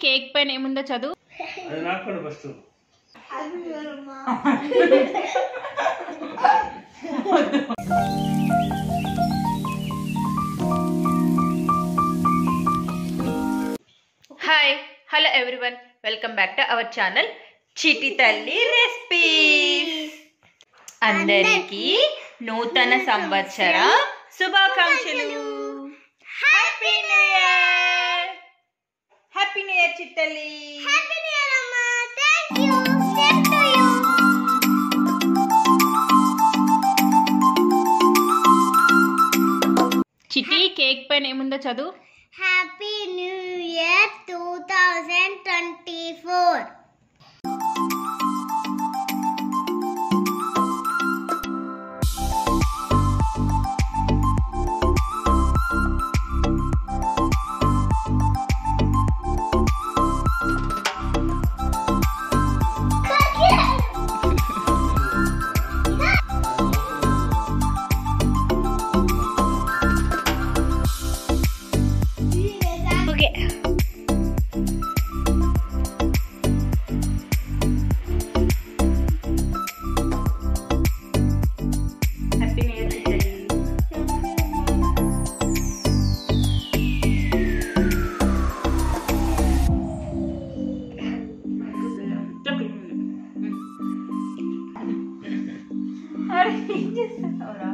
Cake పైన ఏముందో చదువు. అది నాకు కూడా first. Hi, hello everyone, welcome back to our channel చిట్టి తల్లి రెసిపీస్. అందరికీ నూతన సంవత్సర శుభాకాంక్షలు. Happy new year. Happy new year చిట్టి తల్లి. హ్యాపీ న్యూ ఇయర్ అమ్మా. థాంక్యూ. Same to you. చిట్టి కేక్ పైన ఏముందో చదువు. Happy new year 2024. Okay, happy new year చిట్టి తల్లి. అరే ఏం చేస్తున్నావురా?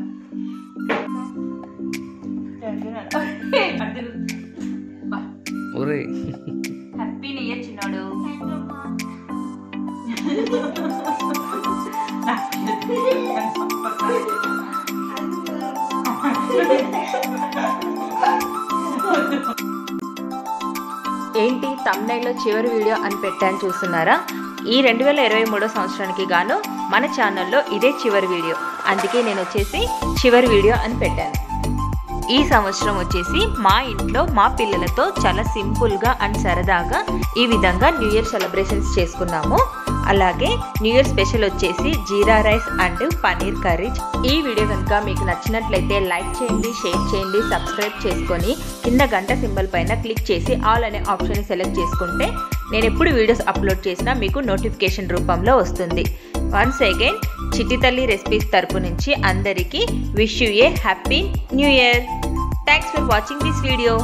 హ్యాపీ న్యూ ఇయర్ చిన్నాడు. ఏంటి తమ్నైల్లో చివరి వీడియో అని పెట్టాను చూస్తున్నారా? ఈ 2023 సంవత్సరానికి గాను మన ఛానల్లో ఇదే చివరి వీడియో, అందుకే నేను వచ్చేసి చివరి వీడియో అని పెట్టాను. ఈ సంవత్సరం వచ్చేసి మా ఇంట్లో మా పిల్లలతో చాలా సింపుల్గా అండ్ సరదాగా ఈ విధంగా న్యూ ఇయర్ సెలబ్రేషన్స్ చేసుకున్నాము. అలాగే న్యూ ఇయర్ స్పెషల్ వచ్చేసి జీరా రైస్ అండ్ పన్నీర్ కర్రీ. ఈ వీడియో కనుక మీకు నచ్చినట్లయితే లైక్ చేయండి, షేర్ చేయండి, సబ్స్క్రైబ్ చేసుకొని కింద గంట సింబల్ పైన క్లిక్ చేసి ఆల్ అనే ఆప్షన్ని సెలెక్ట్ చేసుకుంటే నేను ఎప్పుడు వీడియోస్ అప్లోడ్ చేసినా మీకు నోటిఫికేషన్ రూపంలో వస్తుంది. వన్స్ అగైన్ చిట్టి తల్లి రెసిపీస్ తరపు నుంచి అందరికీ wish you A happy new year. Thanks for watching this video.